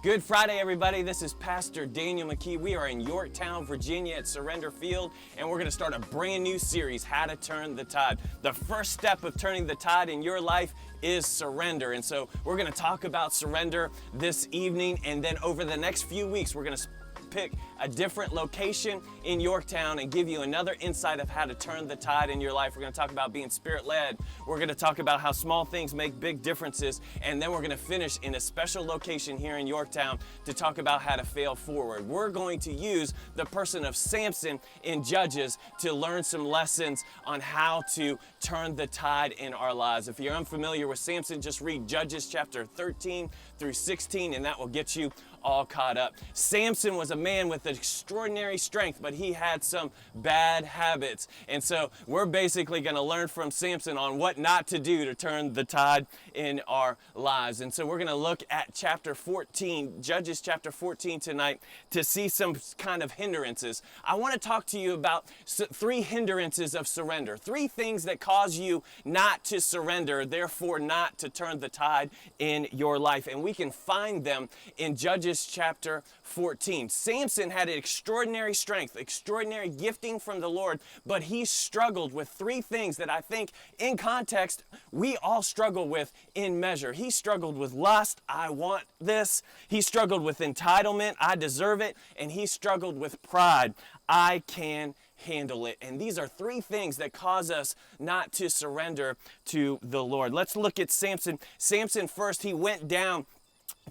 Good Friday, everybody. This is Pastor Daniel McKee. We are in Yorktown, Virginia at Surrender Field, and we're going to start a brand new series, How to Turn the Tide. The first step of turning the tide in your life is surrender. And so we're going to talk about surrender this evening, and then over the next few weeks, we're going to pick a different location in Yorktown and give you another insight of how to turn the tide in your life. We're going to talk about being Spirit-led. We're going to talk about how small things make big differences. And then we're going to finish in a special location here in Yorktown to talk about how to fail forward. We're going to use the person of Samson in Judges to learn some lessons on how to turn the tide in our lives. If you're unfamiliar with Samson, just read Judges chapter 13 through 16, and that will get you all caught up. Samson was a man with extraordinary strength, but he had some bad habits. And so we're basically going to learn from Samson on what not to do to turn the tide in our lives. And so we're going to look at chapter 14, Judges chapter 14 tonight, to see some kind of hindrances. I want to talk to you about three hindrances of surrender, three things that cause you not to surrender, therefore not to turn the tide in your life. And we can find them in Judges chapter 14. Samson had an extraordinary strength, extraordinary gifting from the Lord, but he struggled with three things that I think in context we all struggle with in measure. He struggled with lust, I want this. He struggled with entitlement, I deserve it. And he struggled with pride, I can handle it. And these are three things that cause us not to surrender to the Lord. Let's look at Samson. Samson first, he went down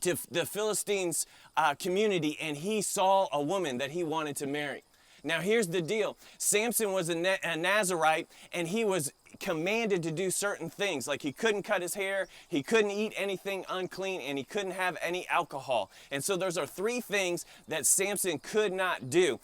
to the Philistines' community, and he saw a woman that he wanted to marry. Now here's the deal. Samson was a Nazirite, and he was commanded to do certain things, like he couldn't cut his hair, he couldn't eat anything unclean, and he couldn't have any alcohol. And so those are three things that Samson could not do.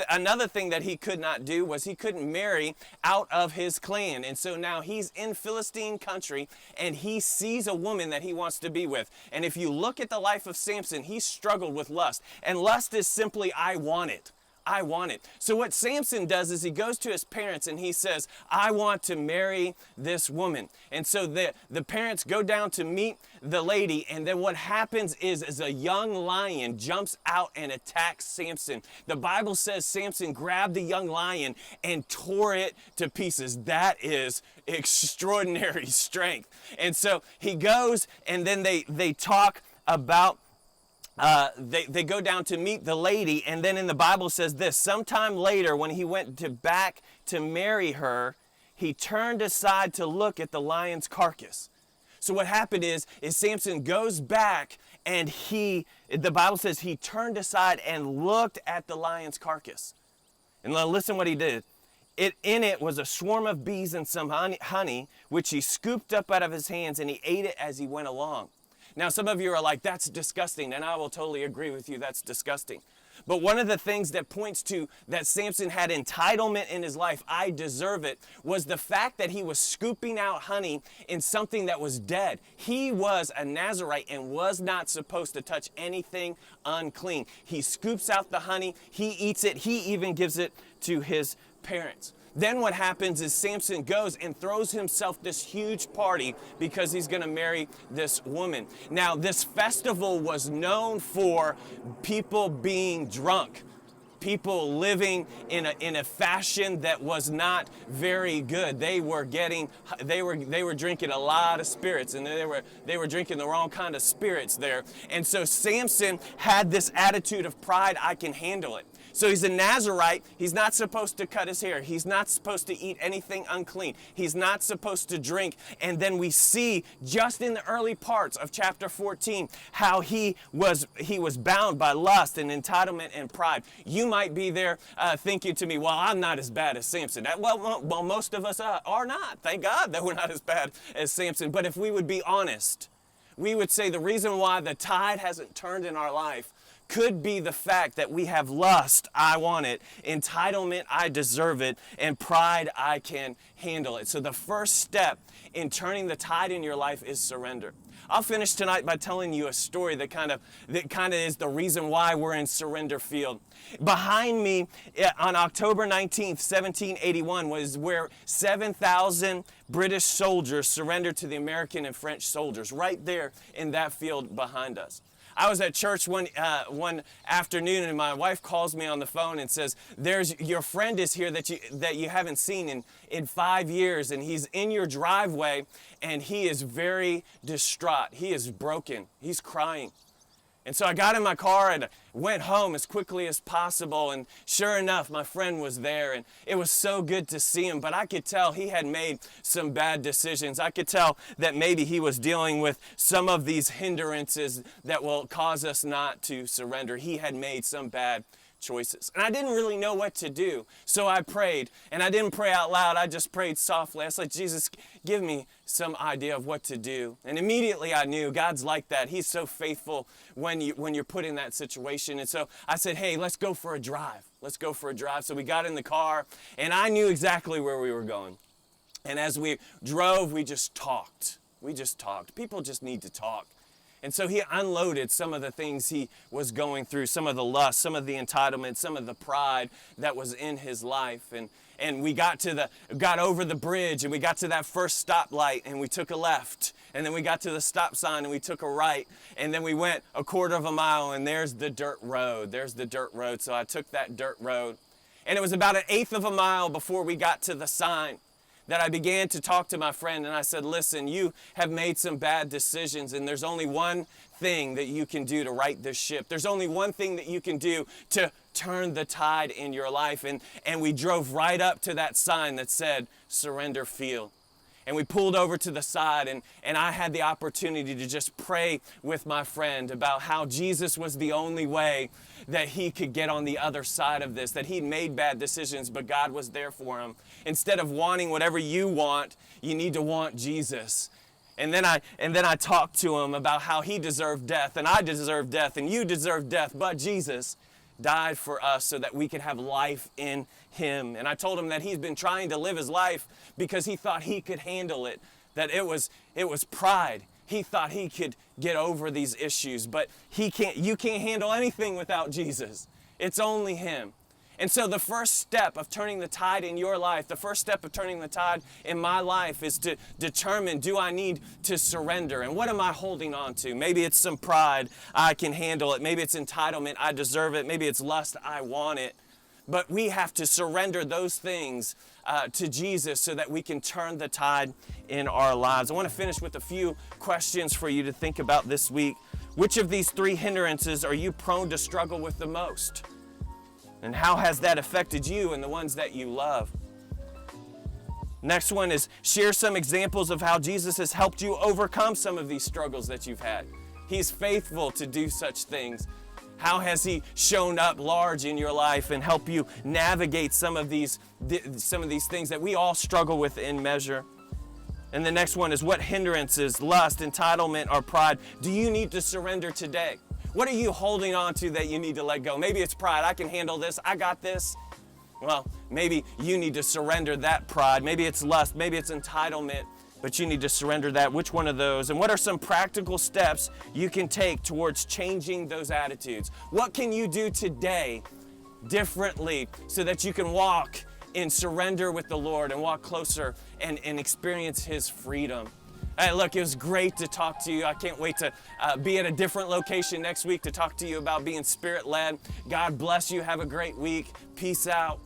Another thing that he could not do was he couldn't marry out of his clan. And so now he's in Philistine country, and he sees a woman that he wants to be with. And if you look at the life of Samson, he struggled with lust. And lust is simply, I want it. I want it. So what Samson does is he goes to his parents and he says, I want to marry this woman. And so the parents go down to meet the lady, and then what happens is a young lion jumps out and attacks Samson. The Bible says Samson grabbed the young lion and tore it to pieces. That is extraordinary strength. And so he goes, and then they talk about they go down to meet the lady, and then in the Bible says this: sometime later, when he went back to marry her, he turned aside to look at the lion's carcass. So what happened is Samson goes back, and the Bible says he turned aside and looked at the lion's carcass. And listen what he did. In it was a swarm of bees and some honey, which he scooped up out of his hands, and he ate it as he went along. Now, some of you are like, that's disgusting, and I will totally agree with you, that's disgusting. But one of the things that points to that Samson had entitlement in his life, I deserve it, was the fact that he was scooping out honey in something that was dead. He was a Nazirite and was not supposed to touch anything unclean. He scoops out the honey, he eats it, he even gives it to his parents. Then what happens is Samson goes and throws himself this huge party because he's going to marry this woman. Now, this festival was known for people being drunk, people living in a fashion that was not very good. They were drinking a lot of spirits, and they were drinking the wrong kind of spirits there. And so Samson had this attitude of pride, I can handle it. So he's a Nazirite. He's not supposed to cut his hair. He's not supposed to eat anything unclean. He's not supposed to drink. And then we see just in the early parts of chapter 14 how he was bound by lust and entitlement and pride. You might be there thinking to me, well, I'm not as bad as Samson. Well, most of us are not. Thank God that we're not as bad as Samson. But if we would be honest, we would say the reason why the tide hasn't turned in our life could be the fact that we have lust, I want it, entitlement, I deserve it, and pride, I can handle it. So the first step in turning the tide in your life is surrender. I'll finish tonight by telling you a story that kind of is the reason why we're in Surrender Field. Behind me on October 19th, 1781 was where 7,000 British soldiers surrendered to the American and French soldiers, right there in that field behind us. I was at church one afternoon, and my wife calls me on the phone and says, your friend is here that you haven't seen in 5 years, and he's in your driveway, and he is very distraught. He is broken. He's crying. And so I got in my car and went home as quickly as possible, and sure enough, my friend was there, and it was so good to see him, but I could tell he had made some bad decisions. I could tell that maybe he was dealing with some of these hindrances that will cause us not to surrender. He had made some bad choices. And I didn't really know what to do. So I prayed, and I didn't pray out loud. I just prayed softly. I said, Jesus, give me some idea of what to do. And immediately I knew God's like that. He's so faithful when you're put in that situation. And so I said, hey, let's go for a drive. Let's go for a drive. So we got in the car, and I knew exactly where we were going. And as we drove, we just talked. We just talked. People just need to talk. And so he unloaded some of the things he was going through, some of the lust, some of the entitlement, some of the pride that was in his life. And we got over the bridge, and we got to that first stoplight, and we took a left. And then we got to the stop sign, and we took a right. And then we went a quarter of a mile, and there's the dirt road. There's the dirt road. So I took that dirt road. And it was about an eighth of a mile before we got to the sign that I began to talk to my friend, and I said, listen, you have made some bad decisions, and there's only one thing that you can do to right this ship. There's only one thing that you can do to turn the tide in your life. And we drove right up to that sign that said, Surrender Field. And we pulled over to the side, and I had the opportunity to just pray with my friend about how Jesus was the only way that he could get on the other side of this, that he'd made bad decisions, but God was there for him. Instead of wanting whatever you want, you need to want Jesus. And then I talked to him about how he deserved death, and I deserve death, and you deserve death, but Jesus died for us so that we could have life in him. And I told him that he's been trying to live his life because he thought he could handle it, that it was pride. He thought he could get over these issues, but you can't handle anything without Jesus. It's only him. And so the first step of turning the tide in your life, the first step of turning the tide in my life is to determine, do I need to surrender? And what am I holding on to? Maybe it's some pride, I can handle it. Maybe it's entitlement, I deserve it. Maybe it's lust, I want it. But we have to surrender those things to Jesus so that we can turn the tide in our lives. I want to finish with a few questions for you to think about this week. Which of these three hindrances are you prone to struggle with the most? And how has that affected you and the ones that you love? Next one is share some examples of how Jesus has helped you overcome some of these struggles that you've had. He's faithful to do such things. How has he shown up large in your life and help you navigate some of these things that we all struggle with in measure? And the next one is what hindrances, lust, entitlement, or pride do you need to surrender today? What are you holding on to that you need to let go? Maybe it's pride. I can handle this. I got this. Well, maybe you need to surrender that pride. Maybe it's lust. Maybe it's entitlement. But you need to surrender that. Which one of those? And what are some practical steps you can take towards changing those attitudes? What can you do today differently so that you can walk in surrender with the Lord and walk closer and experience his freedom? Hey, look, it was great to talk to you. I can't wait to be at a different location next week to talk to you about being Spirit-led. God bless you. Have a great week. Peace out.